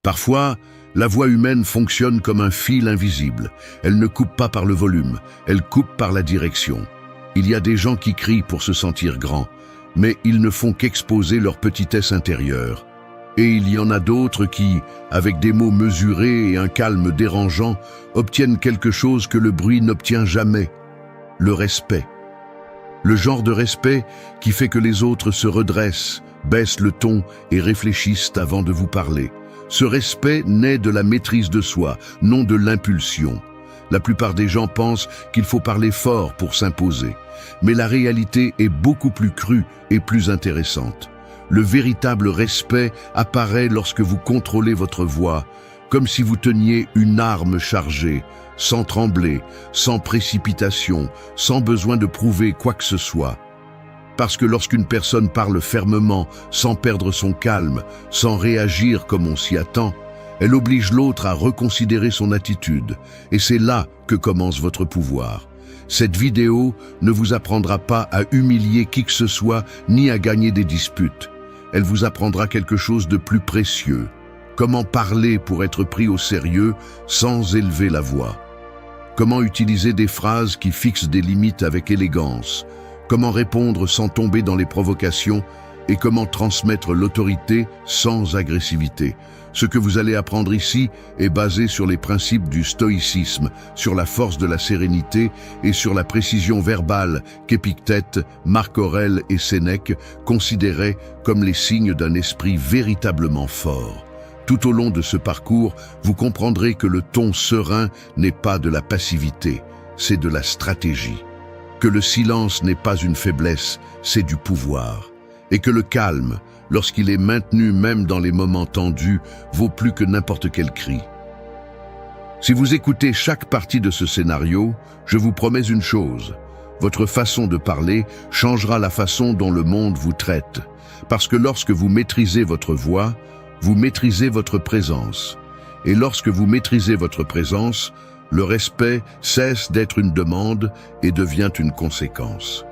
Parfois, la voix humaine fonctionne comme un fil invisible. Elle ne coupe pas par le volume, elle coupe par la direction. Il y a des gens qui crient pour se sentir grands, mais ils ne font qu'exposer leur petitesse intérieure. Et il y en a d'autres qui, avec des mots mesurés et un calme dérangeant, obtiennent quelque chose que le bruit n'obtient jamais, le respect. Le genre de respect qui fait que les autres se redressent, baissent le ton et réfléchissent avant de vous parler. Ce respect naît de la maîtrise de soi, non de l'impulsion. La plupart des gens pensent qu'il faut parler fort pour s'imposer. Mais la réalité est beaucoup plus crue et plus intéressante. Le véritable respect apparaît lorsque vous contrôlez votre voix, comme si vous teniez une arme chargée, sans trembler, sans précipitation, sans besoin de prouver quoi que ce soit. Parce que lorsqu'une personne parle fermement, sans perdre son calme, sans réagir comme on s'y attend, elle oblige l'autre à reconsidérer son attitude. Et c'est là que commence votre pouvoir. Cette vidéo ne vous apprendra pas à humilier qui que ce soit, ni à gagner des disputes. Elle vous apprendra quelque chose de plus précieux. Comment parler pour être pris au sérieux sans élever la voix. Comment utiliser des phrases qui fixent des limites avec élégance. Comment répondre sans tomber dans les provocations et comment transmettre l'autorité sans agressivité. Ce que vous allez apprendre ici est basé sur les principes du stoïcisme, sur la force de la sérénité et sur la précision verbale qu'Épictète, Marc Aurèle et Sénèque considéraient comme les signes d'un esprit véritablement fort. Tout au long de ce parcours, vous comprendrez que le ton serein n'est pas de la passivité, c'est de la stratégie. Que le silence n'est pas une faiblesse, c'est du pouvoir. Et que le calme, lorsqu'il est maintenu même dans les moments tendus, vaut plus que n'importe quel cri. Si vous écoutez chaque partie de ce scénario, je vous promets une chose. Votre façon de parler changera la façon dont le monde vous traite. Parce que lorsque vous maîtrisez votre voix, vous maîtrisez votre présence. Et lorsque vous maîtrisez votre présence, le respect cesse d'être une demande et devient une conséquence.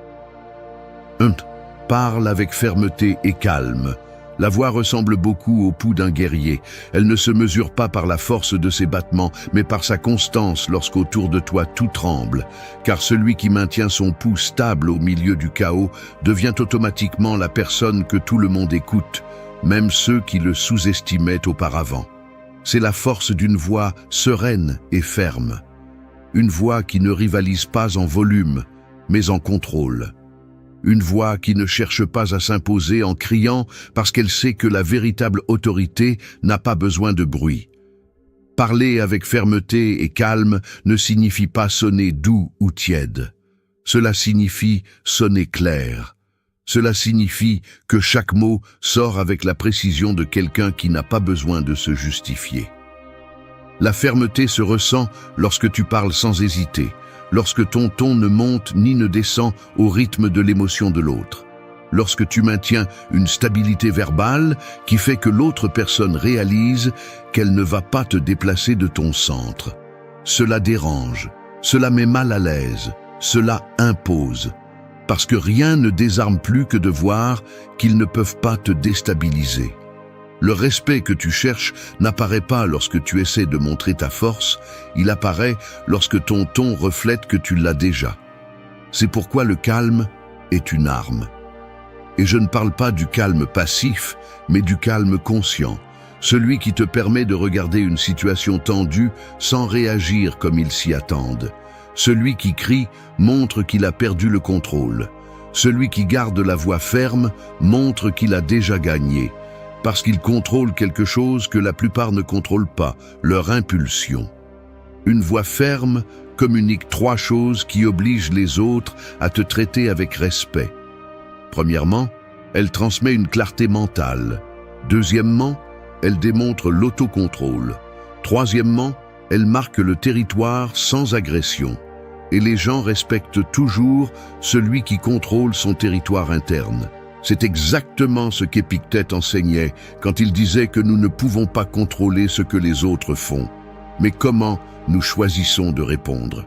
Parle avec fermeté et calme. La voix ressemble beaucoup au pouls d'un guerrier. Elle ne se mesure pas par la force de ses battements, mais par sa constance lorsqu'autour de toi tout tremble. Car celui qui maintient son pouls stable au milieu du chaos devient automatiquement la personne que tout le monde écoute, même ceux qui le sous-estimaient auparavant. C'est la force d'une voix sereine et ferme. Une voix qui ne rivalise pas en volume, mais en contrôle. Une voix qui ne cherche pas à s'imposer en criant parce qu'elle sait que la véritable autorité n'a pas besoin de bruit. Parler avec fermeté et calme ne signifie pas sonner doux ou tiède. Cela signifie sonner clair. Cela signifie que chaque mot sort avec la précision de quelqu'un qui n'a pas besoin de se justifier. La fermeté se ressent lorsque tu parles sans hésiter, lorsque ton ton ne monte ni ne descend au rythme de l'émotion de l'autre, lorsque tu maintiens une stabilité verbale qui fait que l'autre personne réalise qu'elle ne va pas te déplacer de ton centre. Cela dérange, cela met mal à l'aise, cela impose. Parce que rien ne désarme plus que de voir qu'ils ne peuvent pas te déstabiliser. Le respect que tu cherches n'apparaît pas lorsque tu essaies de montrer ta force, il apparaît lorsque ton ton reflète que tu l'as déjà. C'est pourquoi le calme est une arme. Et je ne parle pas du calme passif, mais du calme conscient, celui qui te permet de regarder une situation tendue sans réagir comme ils s'y attendent. Celui qui crie montre qu'il a perdu le contrôle. Celui qui garde la voix ferme montre qu'il a déjà gagné, parce qu'il contrôle quelque chose que la plupart ne contrôlent pas, leur impulsion. Une voix ferme communique 3 choses qui obligent les autres à te traiter avec respect. Premièrement, elle transmet une clarté mentale. Deuxièmement, elle démontre l'autocontrôle. Troisièmement, elle marque le territoire sans agression. Et les gens respectent toujours celui qui contrôle son territoire interne. C'est exactement ce qu'Épictète enseignait quand il disait que nous ne pouvons pas contrôler ce que les autres font. Mais comment nous choisissons de répondre?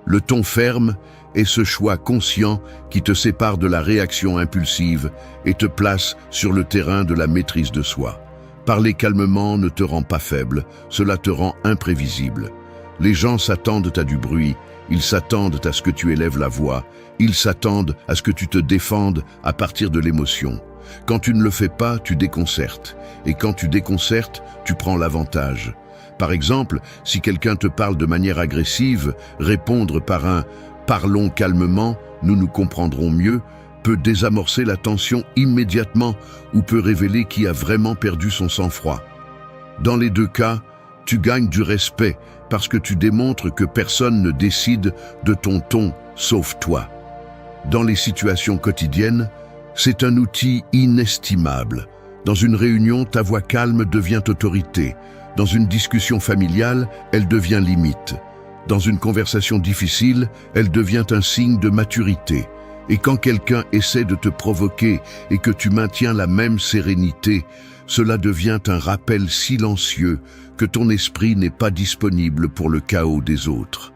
Le ton ferme est ce choix conscient qui te sépare de la réaction impulsive et te place sur le terrain de la maîtrise de soi. Parler calmement ne te rend pas faible, cela te rend imprévisible. Les gens s'attendent à du bruit, ils s'attendent à ce que tu élèves la voix, ils s'attendent à ce que tu te défendes à partir de l'émotion. Quand tu ne le fais pas, tu déconcertes. Et quand tu déconcertes, tu prends l'avantage. Par exemple, si quelqu'un te parle de manière agressive, répondre par un « parlons calmement, nous nous comprendrons mieux » peut désamorcer la tension immédiatement ou peut révéler qui a vraiment perdu son sang-froid. Dans les deux cas, tu gagnes du respect parce que tu démontres que personne ne décide de ton ton sauf toi. Dans les situations quotidiennes, c'est un outil inestimable. Dans une réunion, ta voix calme devient autorité. Dans une discussion familiale, elle devient limite. Dans une conversation difficile, elle devient un signe de maturité. Et quand quelqu'un essaie de te provoquer et que tu maintiens la même sérénité, cela devient un rappel silencieux que ton esprit n'est pas disponible pour le chaos des autres.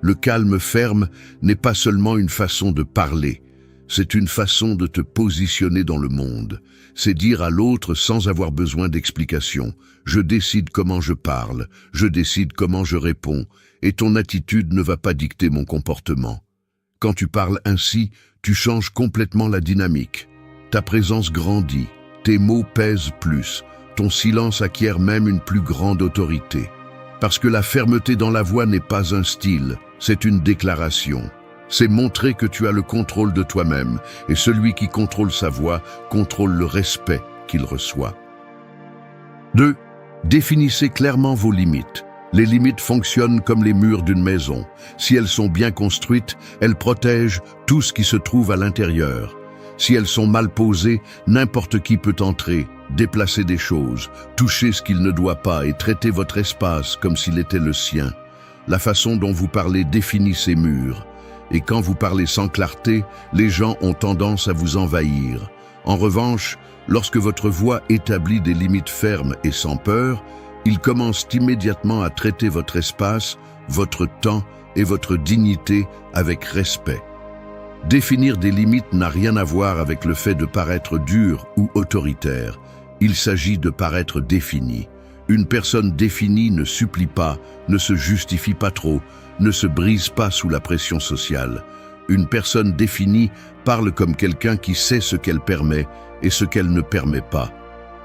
Le calme ferme n'est pas seulement une façon de parler, c'est une façon de te positionner dans le monde. C'est dire à l'autre sans avoir besoin d'explication. Je décide comment je parle, je décide comment je réponds, et ton attitude ne va pas dicter mon comportement. Quand tu parles ainsi, tu changes complètement la dynamique. Ta présence grandit, tes mots pèsent plus, ton silence acquiert même une plus grande autorité. Parce que la fermeté dans la voix n'est pas un style, c'est une déclaration. C'est montrer que tu as le contrôle de toi-même, et celui qui contrôle sa voix contrôle le respect qu'il reçoit. 2. Définissez clairement vos limites. Les limites fonctionnent comme les murs d'une maison. Si elles sont bien construites, elles protègent tout ce qui se trouve à l'intérieur. Si elles sont mal posées, n'importe qui peut entrer, déplacer des choses, toucher ce qu'il ne doit pas et traiter votre espace comme s'il était le sien. La façon dont vous parlez définit ces murs. Et quand vous parlez sans clarté, les gens ont tendance à vous envahir. En revanche, lorsque votre voix établit des limites fermes et sans peur, ils commencent immédiatement à traiter votre espace, votre temps et votre dignité avec respect. Définir des limites n'a rien à voir avec le fait de paraître dur ou autoritaire. Il s'agit de paraître défini. Une personne définie ne supplie pas, ne se justifie pas trop, ne se brise pas sous la pression sociale. Une personne définie parle comme quelqu'un qui sait ce qu'elle permet et ce qu'elle ne permet pas.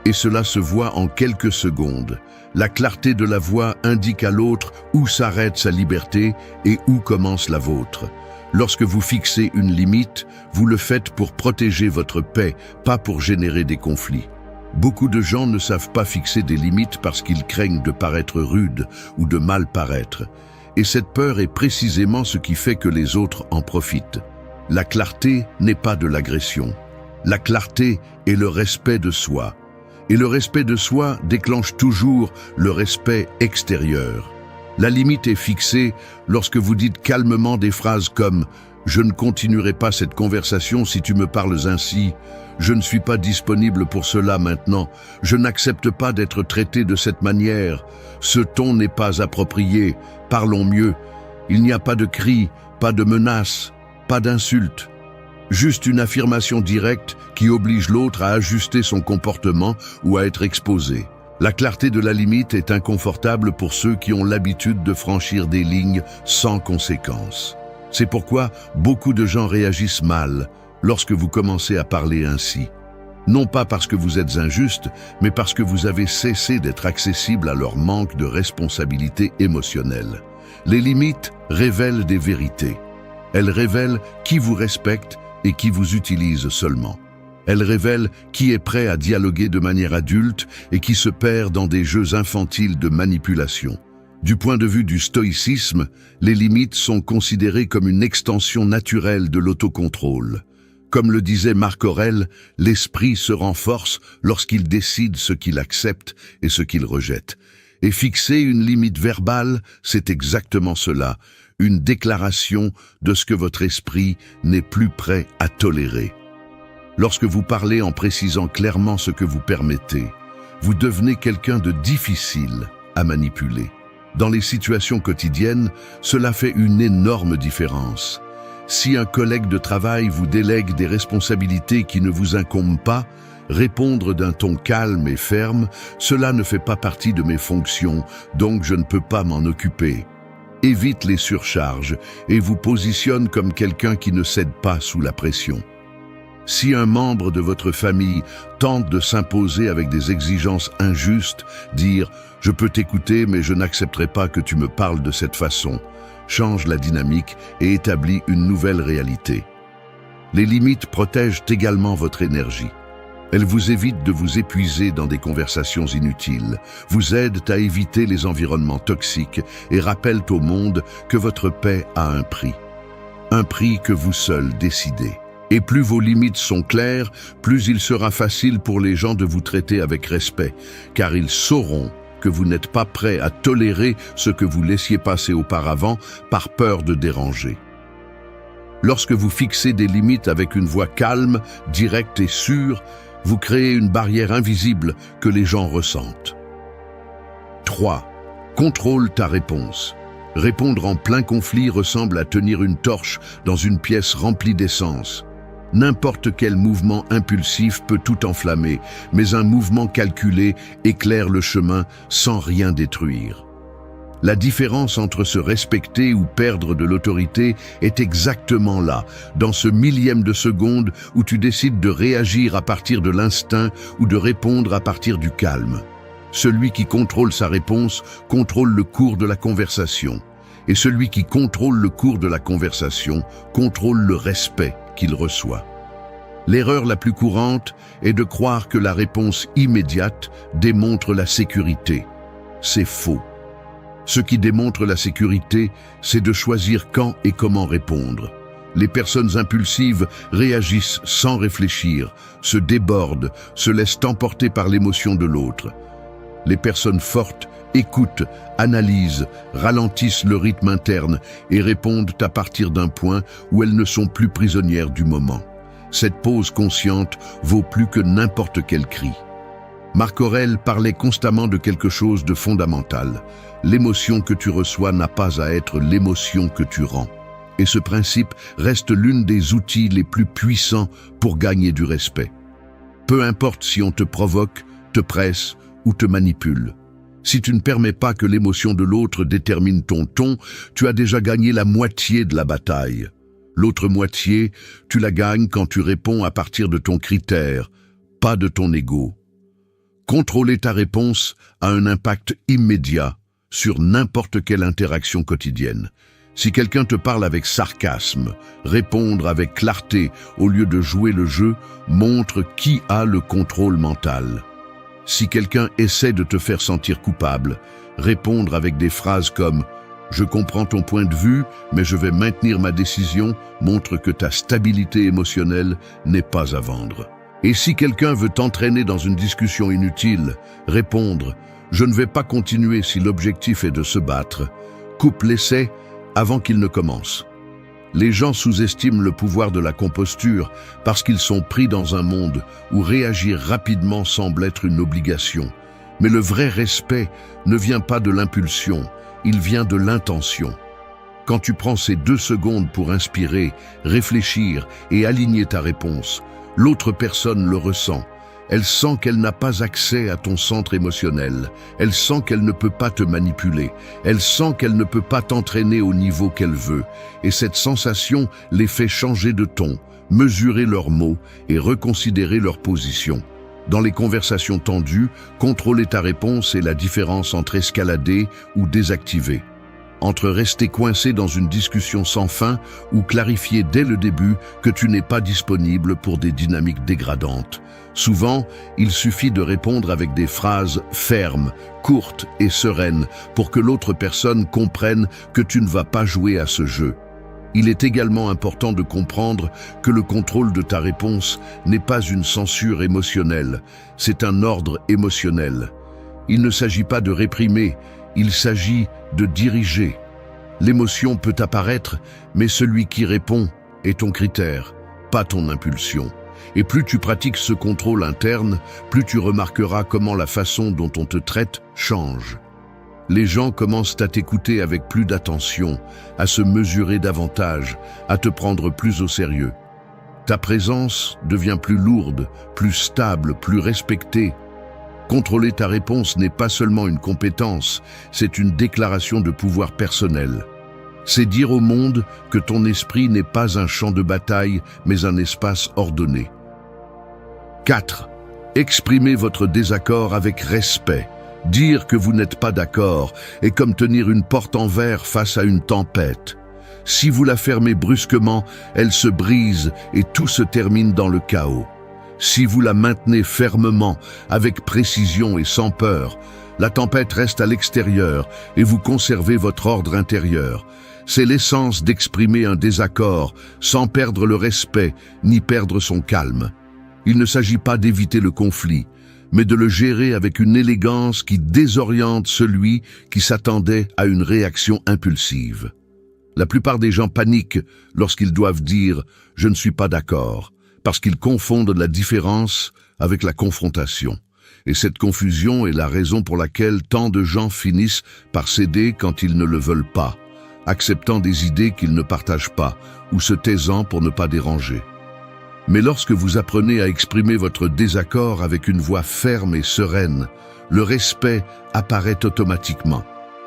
Et cela se voit en quelques secondes. La clarté de la voix indique à l'autre où s'arrête sa liberté et où commence la vôtre. Lorsque vous fixez une limite, vous le faites pour protéger votre paix, pas pour générer des conflits. Beaucoup de gens ne savent pas fixer des limites parce qu'ils craignent de paraître rudes ou de mal paraître. Et cette peur est précisément ce qui fait que les autres en profitent. La clarté n'est pas de l'agression. La clarté est le respect de soi. Et le respect de soi déclenche toujours le respect extérieur. La limite est fixée lorsque vous dites calmement des phrases comme « Je ne continuerai pas cette conversation si tu me parles ainsi »,« Je ne suis pas disponible pour cela maintenant »,« Je n'accepte pas d'être traité de cette manière »,« Ce ton n'est pas approprié »,« Parlons mieux ». Il n'y a pas de cris, pas de menaces, pas d'insultes. Juste une affirmation directe qui oblige l'autre à ajuster son comportement ou à être exposé. La clarté de la limite est inconfortable pour ceux qui ont l'habitude de franchir des lignes sans conséquence. C'est pourquoi beaucoup de gens réagissent mal lorsque vous commencez à parler ainsi. Non pas parce que vous êtes injuste, mais parce que vous avez cessé d'être accessible à leur manque de responsabilité émotionnelle. Les limites révèlent des vérités. Elles révèlent qui vous respecte et qui vous utilise seulement. Elles révèlent qui est prêt à dialoguer de manière adulte et qui se perd dans des jeux infantiles de manipulation. Du point de vue du stoïcisme, les limites sont considérées comme une extension naturelle de l'autocontrôle. Comme le disait Marc Aurèle, l'esprit se renforce lorsqu'il décide ce qu'il accepte et ce qu'il rejette. Et fixer une limite verbale, c'est exactement cela, une déclaration de ce que votre esprit n'est plus prêt à tolérer. Lorsque vous parlez en précisant clairement ce que vous permettez, vous devenez quelqu'un de difficile à manipuler. Dans les situations quotidiennes, cela fait une énorme différence. Si un collègue de travail vous délègue des responsabilités qui ne vous incombent pas, Répondre d'un ton calme et ferme, cela ne fait pas partie de mes fonctions, donc je ne peux pas m'en occuper. Évite les surcharges et vous positionne comme quelqu'un qui ne cède pas sous la pression. Si un membre de votre famille tente de s'imposer avec des exigences injustes, dire « je peux t'écouter mais je n'accepterai pas que tu me parles de cette façon », change la dynamique et établit une nouvelle réalité. Les limites protègent également votre énergie. Elles vous évitent de vous épuiser dans des conversations inutiles, vous aident à éviter les environnements toxiques et rappellent au monde que votre paix a un prix que vous seul décidez. Et plus vos limites sont claires, plus il sera facile pour les gens de vous traiter avec respect, car ils sauront que vous n'êtes pas prêt à tolérer ce que vous laissiez passer auparavant par peur de déranger. Lorsque vous fixez des limites avec une voix calme, directe et sûre, vous créez une barrière invisible que les gens ressentent. 3. Contrôle ta réponse. Répondre en plein conflit ressemble à tenir une torche dans une pièce remplie d'essence. N'importe quel mouvement impulsif peut tout enflammer, mais un mouvement calculé éclaire le chemin sans rien détruire. La différence entre se respecter ou perdre de l'autorité est exactement là, dans ce millième de seconde où tu décides de réagir à partir de l'instinct ou de répondre à partir du calme. Celui qui contrôle sa réponse contrôle le cours de la conversation. Et celui qui contrôle le cours de la conversation contrôle le respect qu'il reçoit. L'erreur la plus courante est de croire que la réponse immédiate démontre la sécurité. C'est faux. Ce qui démontre la sécurité, c'est de choisir quand et comment répondre. Les personnes impulsives réagissent sans réfléchir, se débordent, se laissent emporter par l'émotion de l'autre. Les personnes fortes écoutent, analysent, ralentissent le rythme interne et répondent à partir d'un point où elles ne sont plus prisonnières du moment. Cette pause consciente vaut plus que n'importe quel cri. Marc Aurèle parlait constamment de quelque chose de fondamental. L'émotion que tu reçois n'a pas à être l'émotion que tu rends. Et ce principe reste l'une des outils les plus puissants pour gagner du respect. Peu importe si on te provoque, te presse ou te manipule. Si tu ne permets pas que l'émotion de l'autre détermine ton ton, tu as déjà gagné la moitié de la bataille. L'autre moitié, tu la gagnes quand tu réponds à partir de ton critère, pas de ton ego. Contrôler ta réponse a un impact immédiat sur n'importe quelle interaction quotidienne. Si quelqu'un te parle avec sarcasme, répondre avec clarté au lieu de jouer le jeu montre qui a le contrôle mental. Si quelqu'un essaie de te faire sentir coupable, répondre avec des phrases comme « Je comprends ton point de vue, mais je vais maintenir ma décision » montre que ta stabilité émotionnelle n'est pas à vendre. Et si quelqu'un veut t'entraîner dans une discussion inutile, répondre « Je ne vais pas continuer si l'objectif est de se battre » coupe l'essai avant qu'il ne commence. Les gens sous-estiment le pouvoir de la composture parce qu'ils sont pris dans un monde où réagir rapidement semble être une obligation. Mais le vrai respect ne vient pas de l'impulsion, il vient de l'intention. Quand tu prends ces 2 secondes pour inspirer, réfléchir et aligner ta réponse, l'autre personne le ressent. Elle sent qu'elle n'a pas accès à ton centre émotionnel. Elle sent qu'elle ne peut pas te manipuler. Elle sent qu'elle ne peut pas t'entraîner au niveau qu'elle veut. Et cette sensation les fait changer de ton, mesurer leurs mots et reconsidérer leur position. Dans les conversations tendues, contrôler ta réponse est la différence entre escalader ou désactiver. Entre rester coincé dans une discussion sans fin ou clarifier dès le début que tu n'es pas disponible pour des dynamiques dégradantes. Souvent, il suffit de répondre avec des phrases fermes, courtes et sereines pour que l'autre personne comprenne que tu ne vas pas jouer à ce jeu. Il est également important de comprendre que le contrôle de ta réponse n'est pas une censure émotionnelle, c'est un ordre émotionnel. Il ne s'agit pas de réprimer, il s'agit de diriger. L'émotion peut apparaître, mais celui qui répond est ton critère, pas ton impulsion. Et plus tu pratiques ce contrôle interne, plus tu remarqueras comment la façon dont on te traite change. Les gens commencent à t'écouter avec plus d'attention, à se mesurer davantage, à te prendre plus au sérieux. Ta présence devient plus lourde, plus stable, plus respectée. Contrôler ta réponse n'est pas seulement une compétence, c'est une déclaration de pouvoir personnel. C'est dire au monde que ton esprit n'est pas un champ de bataille, mais un espace ordonné. 4. Exprimez votre désaccord avec respect. Dire que vous n'êtes pas d'accord est comme tenir une porte en verre face à une tempête. Si vous la fermez brusquement, elle se brise et tout se termine dans le chaos. Si vous la maintenez fermement, avec précision et sans peur, la tempête reste à l'extérieur et vous conservez votre ordre intérieur. C'est l'essence d'exprimer un désaccord sans perdre le respect ni perdre son calme. Il ne s'agit pas d'éviter le conflit, mais de le gérer avec une élégance qui désoriente celui qui s'attendait à une réaction impulsive. La plupart des gens paniquent lorsqu'ils doivent dire « je ne suis pas d'accord », parce qu'ils confondent la différence avec la confrontation. Et cette confusion est la raison pour laquelle tant de gens finissent par céder quand ils ne le veulent pas, acceptant des idées qu'ils ne partagent pas ou se taisant pour ne pas déranger. Mais lorsque vous apprenez à exprimer votre désaccord avec une voix ferme et sereine, le respect apparaît automatiquement.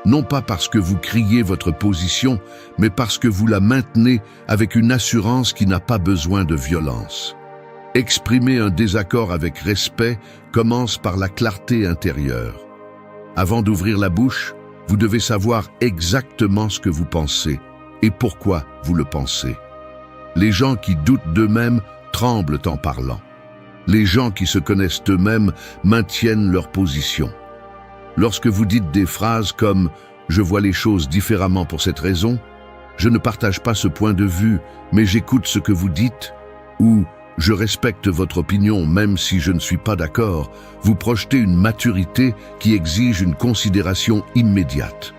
Non pas parce que vous criez votre position, mais parce que vous la maintenez avec une assurance qui n'a pas besoin de violence. Exprimer un désaccord avec respect commence par la clarté intérieure. Avant d'ouvrir la bouche, vous devez savoir exactement ce que vous pensez et pourquoi vous le pensez. Les gens qui doutent d'eux-mêmes tremblent en parlant. Les gens qui se connaissent eux-mêmes maintiennent leur position. Lorsque vous dites des phrases comme « je vois les choses différemment pour cette raison »,« je ne partage pas ce point de vue, mais j'écoute ce que vous dites » ou « je respecte votre opinion même si je ne suis pas d'accord », vous projetez une maturité qui exige une considération immédiate.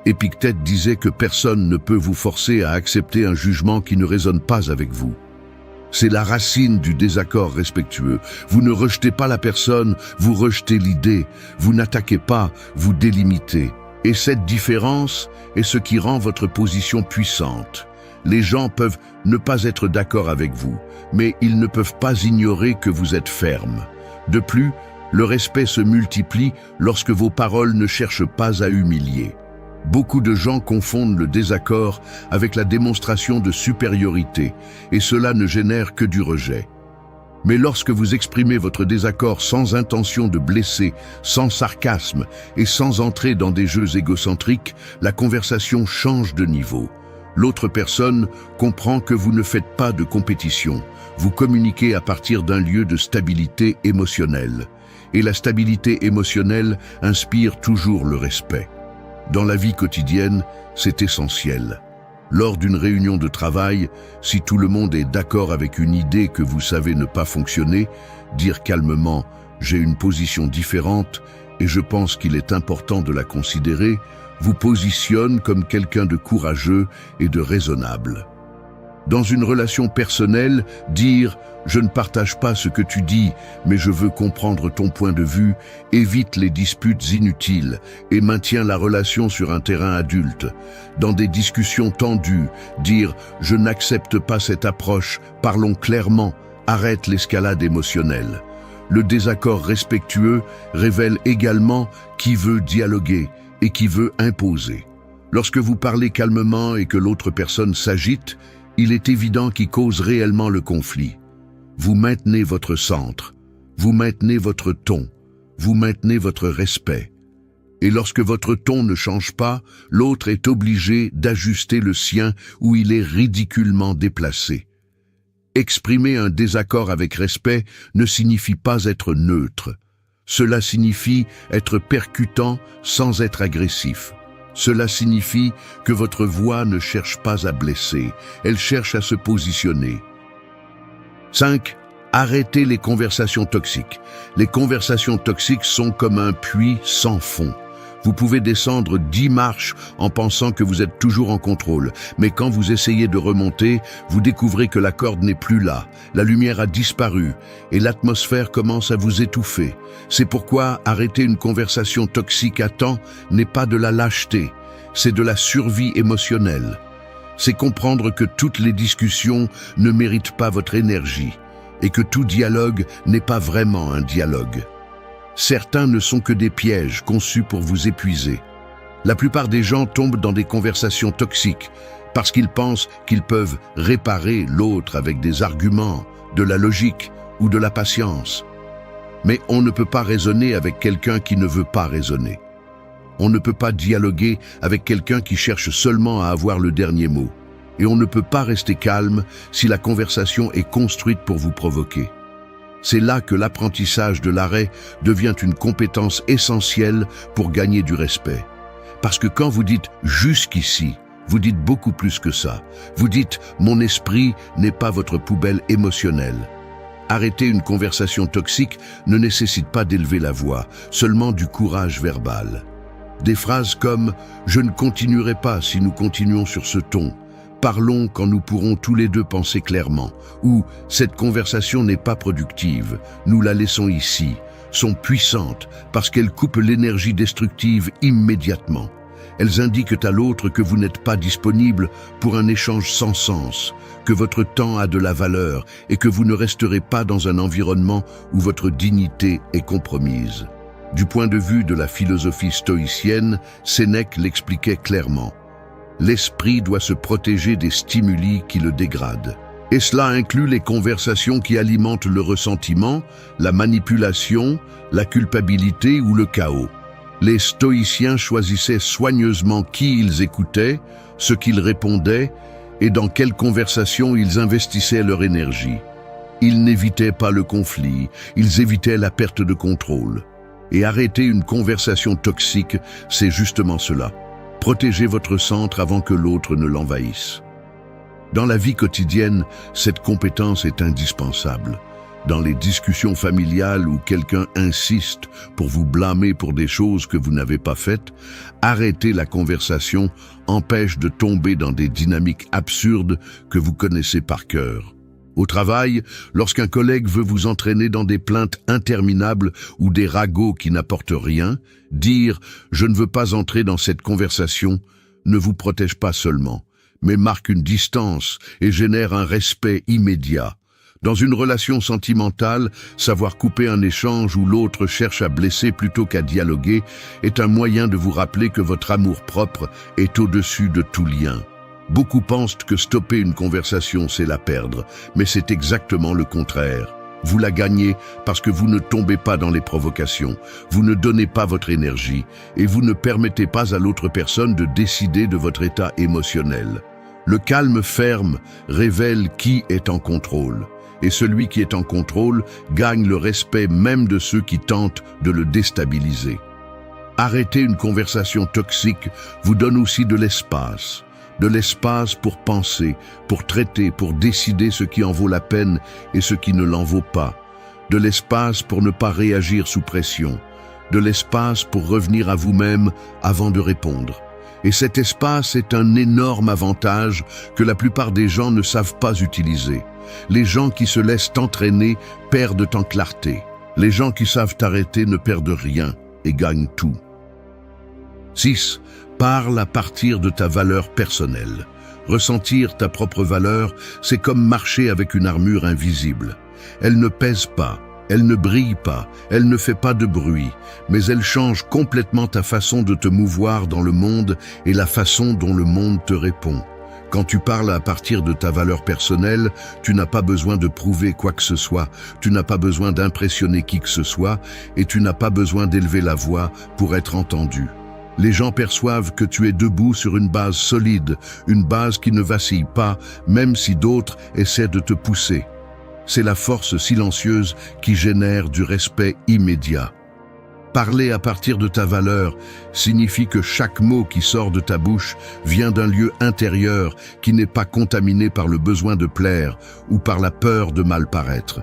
Épictète disait que personne ne peut vous forcer à accepter un jugement qui ne résonne pas avec vous. C'est la racine du désaccord respectueux. Vous ne rejetez pas la personne, vous rejetez l'idée. Vous n'attaquez pas, vous délimitez. Et cette différence est ce qui rend votre position puissante. Les gens peuvent ne pas être d'accord avec vous, mais ils ne peuvent pas ignorer que vous êtes ferme. De plus, le respect se multiplie lorsque vos paroles ne cherchent pas à humilier. Beaucoup de gens confondent le désaccord avec la démonstration de supériorité, et cela ne génère que du rejet. Mais lorsque vous exprimez votre désaccord sans intention de blesser, sans sarcasme et sans entrer dans des jeux égocentriques, la conversation change de niveau. L'autre personne comprend que vous ne faites pas de compétition. Vous communiquez à partir d'un lieu de stabilité émotionnelle. Et la stabilité émotionnelle inspire toujours le respect. Dans la vie quotidienne, c'est essentiel. Lors d'une réunion de travail, si tout le monde est d'accord avec une idée que vous savez ne pas fonctionner, dire calmement « j'ai une position différente et je pense qu'il est important de la considérer », vous positionne comme quelqu'un de courageux et de raisonnable. Dans une relation personnelle, dire « je ne partage pas ce que tu dis, mais je veux comprendre ton point de vue » évite les disputes inutiles et maintient la relation sur un terrain adulte. Dans des discussions tendues, dire « je n'accepte pas cette approche, parlons clairement » arrête l'escalade émotionnelle. Le désaccord respectueux révèle également qui veut dialoguer et qui veut imposer. Lorsque vous parlez calmement et que l'autre personne s'agite, il est évident qui cause réellement le conflit. Vous maintenez votre centre, vous maintenez votre ton, vous maintenez votre respect. Et lorsque votre ton ne change pas, l'autre est obligé d'ajuster le sien ou il est ridiculement déplacé. Exprimer un désaccord avec respect ne signifie pas être neutre. Cela signifie être percutant sans être agressif. Cela signifie que votre voix ne cherche pas à blesser, elle cherche à se positionner. 5. Arrêtez les conversations toxiques. Les conversations toxiques sont comme un puits sans fond. Vous pouvez descendre 10 marches en pensant que vous êtes toujours en contrôle, mais quand vous essayez de remonter, vous découvrez que la corde n'est plus là, la lumière a disparu et l'atmosphère commence à vous étouffer. C'est pourquoi arrêter une conversation toxique à temps n'est pas de la lâcheté, c'est de la survie émotionnelle. C'est comprendre que toutes les discussions ne méritent pas votre énergie et que tout dialogue n'est pas vraiment un dialogue. Certains ne sont que des pièges conçus pour vous épuiser. La plupart des gens tombent dans des conversations toxiques parce qu'ils pensent qu'ils peuvent réparer l'autre avec des arguments, de la logique ou de la patience. Mais on ne peut pas raisonner avec quelqu'un qui ne veut pas raisonner. On ne peut pas dialoguer avec quelqu'un qui cherche seulement à avoir le dernier mot. Et on ne peut pas rester calme si la conversation est construite pour vous provoquer. C'est là que l'apprentissage de l'arrêt devient une compétence essentielle pour gagner du respect. Parce que quand vous dites « jusqu'ici », vous dites beaucoup plus que ça. Vous dites « mon esprit n'est pas votre poubelle émotionnelle ». Arrêter une conversation toxique ne nécessite pas d'élever la voix, seulement du courage verbal. Des phrases comme « je ne continuerai pas si nous continuons sur ce ton ». Parlons quand nous pourrons tous les deux penser clairement, ou « cette conversation n'est pas productive, nous la laissons ici », sont puissantes parce qu'elles coupent l'énergie destructive immédiatement. Elles indiquent à l'autre que vous n'êtes pas disponible pour un échange sans sens, que votre temps a de la valeur et que vous ne resterez pas dans un environnement où votre dignité est compromise. Du point de vue de la philosophie stoïcienne, Sénèque l'expliquait clairement. L'esprit doit se protéger des stimuli qui le dégradent. Et cela inclut les conversations qui alimentent le ressentiment, la manipulation, la culpabilité ou le chaos. Les stoïciens choisissaient soigneusement qui ils écoutaient, ce qu'ils répondaient et dans quelle conversation ils investissaient leur énergie. Ils n'évitaient pas le conflit, ils évitaient la perte de contrôle. Et arrêter une conversation toxique, c'est justement cela. Protégez votre centre avant que l'autre ne l'envahisse. Dans la vie quotidienne, cette compétence est indispensable. Dans les discussions familiales où quelqu'un insiste pour vous blâmer pour des choses que vous n'avez pas faites, arrêter la conversation empêche de tomber dans des dynamiques absurdes que vous connaissez par cœur. Au travail, lorsqu'un collègue veut vous entraîner dans des plaintes interminables ou des ragots qui n'apportent rien, dire « je ne veux pas entrer dans cette conversation » ne vous protège pas seulement, mais marque une distance et génère un respect immédiat. Dans une relation sentimentale, savoir couper un échange où l'autre cherche à blesser plutôt qu'à dialoguer est un moyen de vous rappeler que votre amour-propre est au-dessus de tout lien. Beaucoup pensent que stopper une conversation, c'est la perdre, mais c'est exactement le contraire. Vous la gagnez parce que vous ne tombez pas dans les provocations, vous ne donnez pas votre énergie et vous ne permettez pas à l'autre personne de décider de votre état émotionnel. Le calme ferme révèle qui est en contrôle. Et celui qui est en contrôle gagne le respect même de ceux qui tentent de le déstabiliser. Arrêter une conversation toxique vous donne aussi de l'espace. De l'espace pour penser, pour traiter, pour décider ce qui en vaut la peine et ce qui ne l'en vaut pas. De l'espace pour ne pas réagir sous pression. De l'espace pour revenir à vous-même avant de répondre. Et cet espace est un énorme avantage que la plupart des gens ne savent pas utiliser. Les gens qui se laissent entraîner perdent en clarté. Les gens qui savent arrêter ne perdent rien et gagnent tout. 6. Parle à partir de ta valeur personnelle. Ressentir ta propre valeur, c'est comme marcher avec une armure invisible. Elle ne pèse pas, elle ne brille pas, elle ne fait pas de bruit, mais elle change complètement ta façon de te mouvoir dans le monde et la façon dont le monde te répond. Quand tu parles à partir de ta valeur personnelle, tu n'as pas besoin de prouver quoi que ce soit, tu n'as pas besoin d'impressionner qui que ce soit et tu n'as pas besoin d'élever la voix pour être entendu. Les gens perçoivent que tu es debout sur une base solide, une base qui ne vacille pas, même si d'autres essaient de te pousser. C'est la force silencieuse qui génère du respect immédiat. Parler à partir de ta valeur signifie que chaque mot qui sort de ta bouche vient d'un lieu intérieur qui n'est pas contaminé par le besoin de plaire ou par la peur de mal paraître.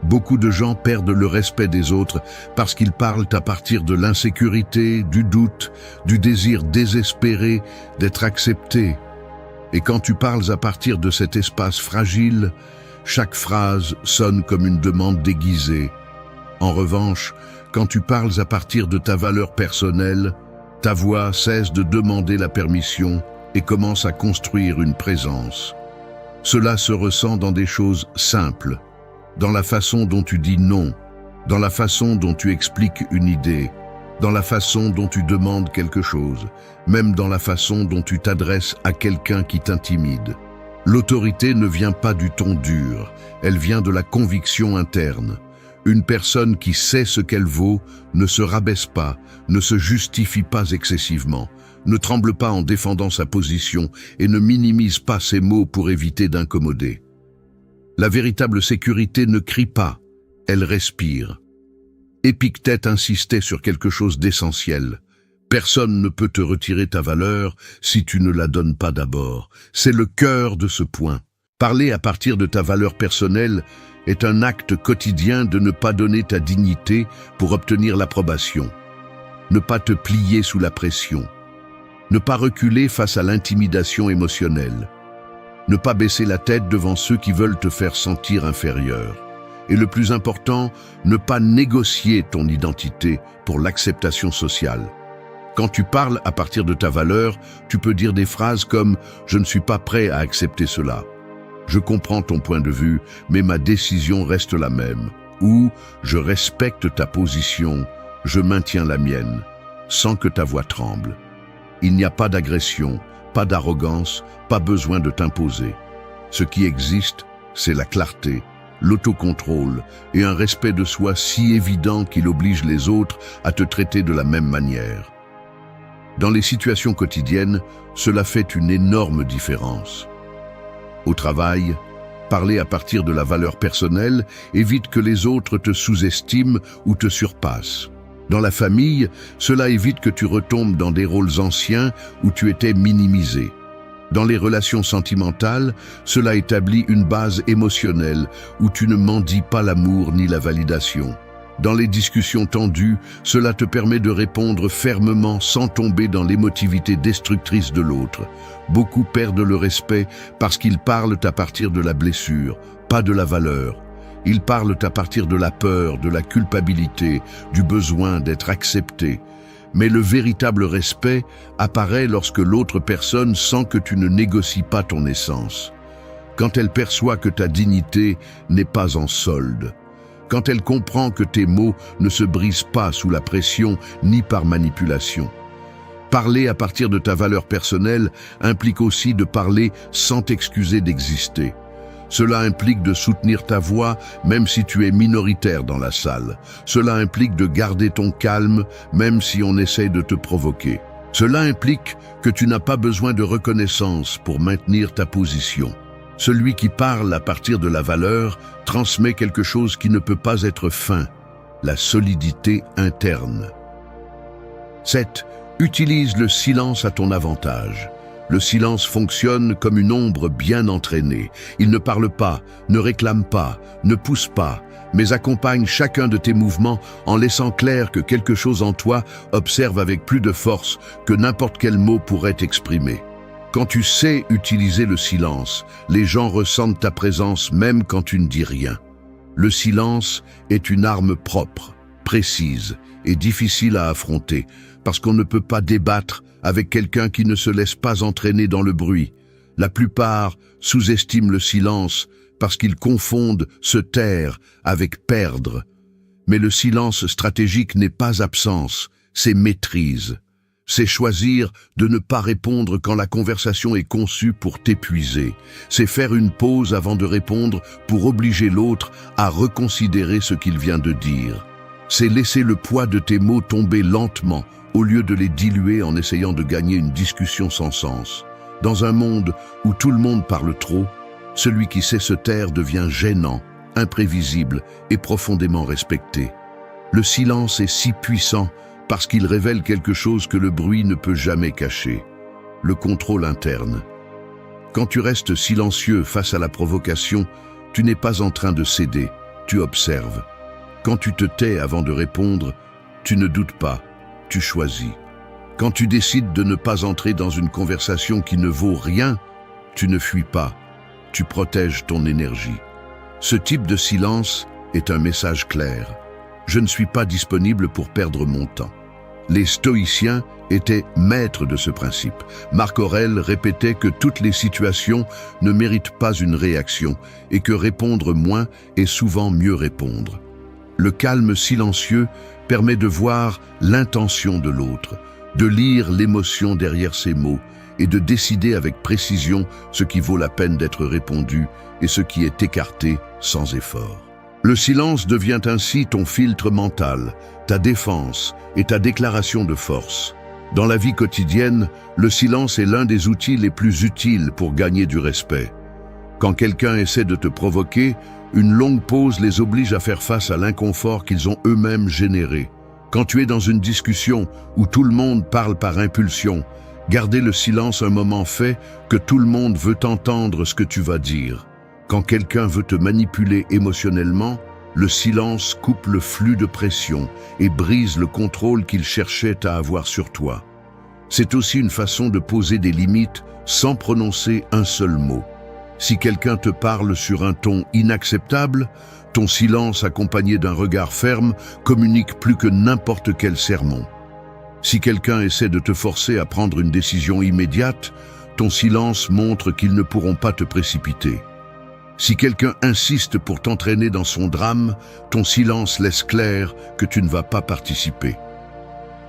Beaucoup de gens perdent le respect des autres parce qu'ils parlent à partir de l'insécurité, du doute, du désir désespéré d'être accepté. Et quand tu parles à partir de cet espace fragile, chaque phrase sonne comme une demande déguisée. En revanche, quand tu parles à partir de ta valeur personnelle, ta voix cesse de demander la permission et commence à construire une présence. Cela se ressent dans des choses simples, dans la façon dont tu dis non, dans la façon dont tu expliques une idée, dans la façon dont tu demandes quelque chose, même dans la façon dont tu t'adresses à quelqu'un qui t'intimide. L'autorité ne vient pas du ton dur, elle vient de la conviction interne. Une personne qui sait ce qu'elle vaut ne se rabaisse pas, ne se justifie pas excessivement, ne tremble pas en défendant sa position et ne minimise pas ses mots pour éviter d'incommoder. La véritable sécurité ne crie pas, elle respire. Épictète insistait sur quelque chose d'essentiel. Personne ne peut te retirer ta valeur si tu ne la donnes pas d'abord. C'est le cœur de ce point. Parler à partir de ta valeur personnelle est un acte quotidien de ne pas donner ta dignité pour obtenir l'approbation. Ne pas te plier sous la pression. Ne pas reculer face à l'intimidation émotionnelle. Ne pas baisser la tête devant ceux qui veulent te faire sentir inférieur. Et le plus important, ne pas négocier ton identité pour l'acceptation sociale. Quand tu parles à partir de ta valeur, tu peux dire des phrases comme « Je ne suis pas prêt à accepter cela ». Je comprends ton point de vue, mais ma décision reste la même. Ou « Je respecte ta position, je maintiens la mienne », sans que ta voix tremble. Il n'y a pas d'agression, pas d'arrogance, pas besoin de t'imposer. Ce qui existe, c'est la clarté, l'autocontrôle et un respect de soi si évident qu'il oblige les autres à te traiter de la même manière. Dans les situations quotidiennes, cela fait une énorme différence. Au travail, parler à partir de la valeur personnelle évite que les autres te sous-estiment ou te surpassent. Dans la famille, cela évite que tu retombes dans des rôles anciens où tu étais minimisé. Dans les relations sentimentales, cela établit une base émotionnelle où tu ne mendies pas l'amour ni la validation. Dans les discussions tendues, cela te permet de répondre fermement sans tomber dans l'émotivité destructrice de l'autre. Beaucoup perdent le respect parce qu'ils parlent à partir de la blessure, pas de la valeur. Ils parlent à partir de la peur, de la culpabilité, du besoin d'être accepté. Mais le véritable respect apparaît lorsque l'autre personne sent que tu ne négocies pas ton essence. Quand elle perçoit que ta dignité n'est pas en solde. Quand elle comprend que tes mots ne se brisent pas sous la pression ni par manipulation. Parler à partir de ta valeur personnelle implique aussi de parler sans t'excuser d'exister. Cela implique de soutenir ta voix même si tu es minoritaire dans la salle. Cela implique de garder ton calme même si on essaie de te provoquer. Cela implique que tu n'as pas besoin de reconnaissance pour maintenir ta position. Celui qui parle à partir de la valeur transmet quelque chose qui ne peut pas être feint, la solidité interne. 7. Utilise le silence à ton avantage. Le silence fonctionne comme une ombre bien entraînée. Il ne parle pas, ne réclame pas, ne pousse pas, mais accompagne chacun de tes mouvements en laissant clair que quelque chose en toi observe avec plus de force que n'importe quel mot pourrait exprimer. Quand tu sais utiliser le silence, les gens ressentent ta présence même quand tu ne dis rien. Le silence est une arme propre, précise et difficile à affronter parce qu'on ne peut pas débattre avec quelqu'un qui ne se laisse pas entraîner dans le bruit. La plupart sous-estiment le silence parce qu'ils confondent se taire avec perdre. Mais le silence stratégique n'est pas absence, c'est maîtrise. C'est choisir de ne pas répondre quand la conversation est conçue pour t'épuiser. C'est faire une pause avant de répondre pour obliger l'autre à reconsidérer ce qu'il vient de dire. C'est laisser le poids de tes mots tomber lentement au lieu de les diluer en essayant de gagner une discussion sans sens. Dans un monde où tout le monde parle trop, celui qui sait se taire devient gênant, imprévisible et profondément respecté. Le silence est si puissant parce qu'il révèle quelque chose que le bruit ne peut jamais cacher, le contrôle interne. Quand tu restes silencieux face à la provocation, tu n'es pas en train de céder, tu observes. Quand tu te tais avant de répondre, tu ne doutes pas, tu choisis. Quand tu décides de ne pas entrer dans une conversation qui ne vaut rien, tu ne fuis pas, tu protèges ton énergie. Ce type de silence est un message clair. Je ne suis pas disponible pour perdre mon temps. Les stoïciens étaient maîtres de ce principe. Marc Aurèle répétait que toutes les situations ne méritent pas une réaction et que répondre moins est souvent mieux répondre. Le calme silencieux permet de voir l'intention de l'autre, de lire l'émotion derrière ses mots et de décider avec précision ce qui vaut la peine d'être répondu et ce qui est écarté sans effort. Le silence devient ainsi ton filtre mental, ta défense et ta déclaration de force. Dans la vie quotidienne, le silence est l'un des outils les plus utiles pour gagner du respect. Quand quelqu'un essaie de te provoquer, une longue pause les oblige à faire face à l'inconfort qu'ils ont eux-mêmes généré. Quand tu es dans une discussion où tout le monde parle par impulsion, garder le silence un moment fait que tout le monde veut entendre ce que tu vas dire. Quand quelqu'un veut te manipuler émotionnellement, le silence coupe le flux de pression et brise le contrôle qu'il cherchait à avoir sur toi. C'est aussi une façon de poser des limites sans prononcer un seul mot. Si quelqu'un te parle sur un ton inacceptable, ton silence accompagné d'un regard ferme communique plus que n'importe quel sermon. Si quelqu'un essaie de te forcer à prendre une décision immédiate, ton silence montre qu'ils ne pourront pas te précipiter. Si quelqu'un insiste pour t'entraîner dans son drame, ton silence laisse clair que tu ne vas pas participer.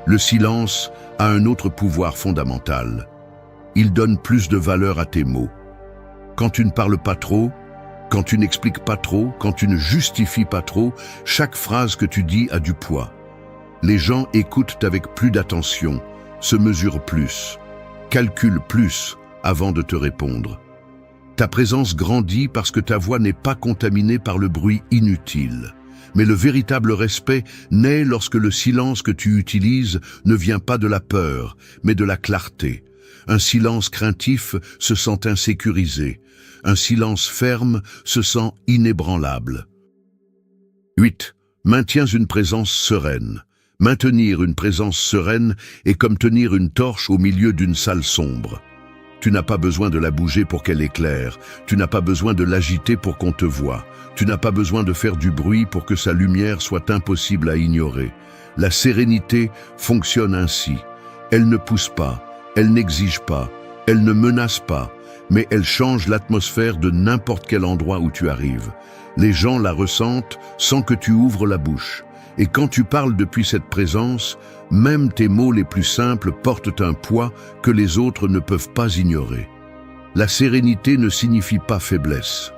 Le silence a un autre pouvoir fondamental. Il donne plus de valeur à tes mots. Quand tu ne parles pas trop, quand tu n'expliques pas trop, quand tu ne justifies pas trop, chaque phrase que tu dis a du poids. Les gens écoutent avec plus d'attention, se mesurent plus, calculent plus avant de te répondre. Ta présence grandit parce que ta voix n'est pas contaminée par le bruit inutile. Mais le véritable respect naît lorsque le silence que tu utilises ne vient pas de la peur, mais de la clarté. Un silence craintif se sent insécurisé. Un silence ferme se sent inébranlable. 8. Maintiens une présence sereine. Maintenir une présence sereine est comme tenir une torche au milieu d'une salle sombre. Tu n'as pas besoin de la bouger pour qu'elle éclaire. Tu n'as pas besoin de l'agiter pour qu'on te voie. Tu n'as pas besoin de faire du bruit pour que sa lumière soit impossible à ignorer. La sérénité fonctionne ainsi. Elle ne pousse pas, elle n'exige pas, elle ne menace pas, mais elle change l'atmosphère de n'importe quel endroit où tu arrives. Les gens la ressentent sans que tu ouvres la bouche. Et quand tu parles depuis cette présence, même tes mots les plus simples portent un poids que les autres ne peuvent pas ignorer. La sérénité ne signifie pas faiblesse.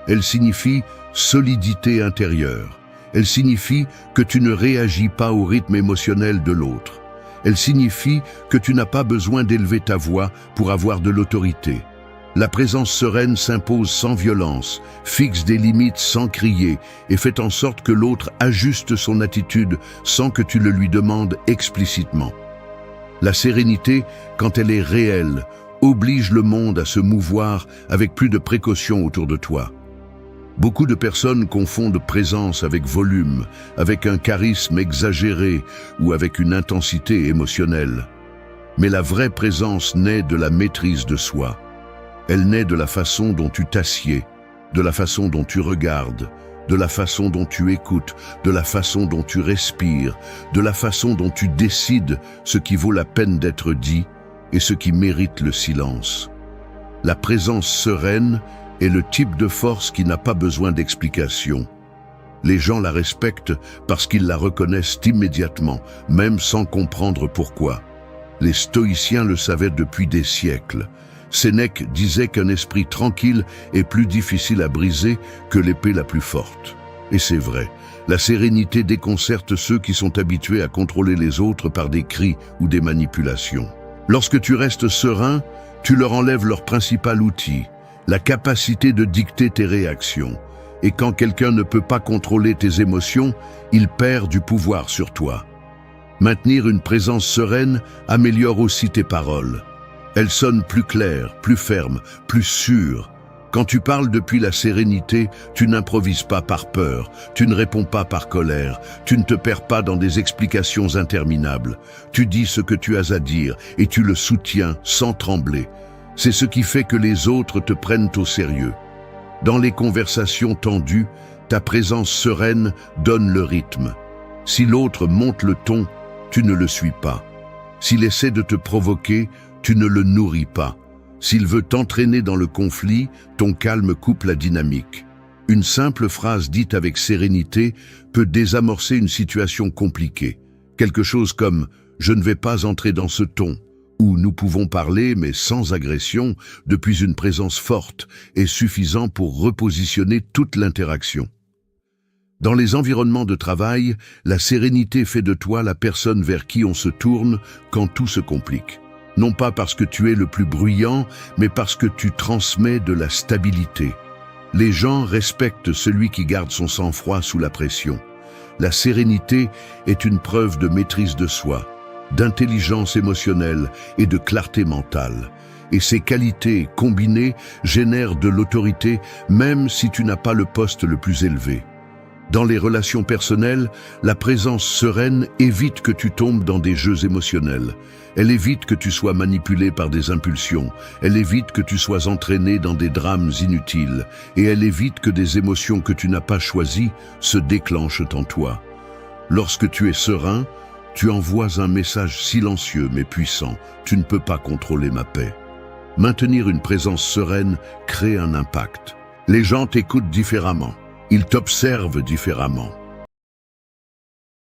Elle signifie solidité intérieure. Elle signifie que tu ne réagis pas au rythme émotionnel de l'autre. Elle signifie que tu n'as pas besoin d'élever ta voix pour avoir de l'autorité. La présence sereine s'impose sans violence, fixe des limites sans crier et fait en sorte que l'autre ajuste son attitude sans que tu le lui demandes explicitement. La sérénité, quand elle est réelle, oblige le monde à se mouvoir avec plus de précaution autour de toi. Beaucoup de personnes confondent présence avec volume, avec un charisme exagéré ou avec une intensité émotionnelle. Mais la vraie présence naît de la maîtrise de soi. Elle naît de la façon dont tu t'assieds, de la façon dont tu regardes, de la façon dont tu écoutes, de la façon dont tu respires, de la façon dont tu décides ce qui vaut la peine d'être dit et ce qui mérite le silence. La présence sereine est le type de force qui n'a pas besoin d'explication. Les gens la respectent parce qu'ils la reconnaissent immédiatement, même sans comprendre pourquoi. Les stoïciens le savaient depuis des siècles. Sénèque disait qu'un esprit tranquille est plus difficile à briser que l'épée la plus forte. Et c'est vrai, la sérénité déconcerte ceux qui sont habitués à contrôler les autres par des cris ou des manipulations. Lorsque tu restes serein, tu leur enlèves leur principal outil, la capacité de dicter tes réactions. Et quand quelqu'un ne peut pas contrôler tes émotions, il perd du pouvoir sur toi. Maintenir une présence sereine améliore aussi tes paroles. Elles sonnent plus claires, plus fermes, plus sûres. Quand tu parles depuis la sérénité, tu n'improvises pas par peur, tu ne réponds pas par colère, tu ne te perds pas dans des explications interminables. Tu dis ce que tu as à dire et tu le soutiens sans trembler. C'est ce qui fait que les autres te prennent au sérieux. Dans les conversations tendues, ta présence sereine donne le rythme. Si l'autre monte le ton, tu ne le suis pas. S'il essaie de te provoquer, tu ne le nourris pas. S'il veut t'entraîner dans le conflit, ton calme coupe la dynamique. Une simple phrase dite avec sérénité peut désamorcer une situation compliquée. Quelque chose comme « je ne vais pas entrer dans ce ton » ou « nous pouvons parler mais sans agression » depuis une présence forte est suffisant pour repositionner toute l'interaction. Dans les environnements de travail, la sérénité fait de toi la personne vers qui on se tourne quand tout se complique. Non pas parce que tu es le plus bruyant, mais parce que tu transmets de la stabilité. Les gens respectent celui qui garde son sang-froid sous la pression. La sérénité est une preuve de maîtrise de soi, d'intelligence émotionnelle et de clarté mentale. Et ces qualités combinées génèrent de l'autorité même si tu n'as pas le poste le plus élevé. Dans les relations personnelles, la présence sereine évite que tu tombes dans des jeux émotionnels. Elle évite que tu sois manipulé par des impulsions. Elle évite que tu sois entraîné dans des drames inutiles. Et elle évite que des émotions que tu n'as pas choisies se déclenchent en toi. Lorsque tu es serein, tu envoies un message silencieux mais puissant. Tu ne peux pas contrôler ma paix. Maintenir une présence sereine crée un impact. Les gens t'écoutent différemment. Ils t'observent différemment.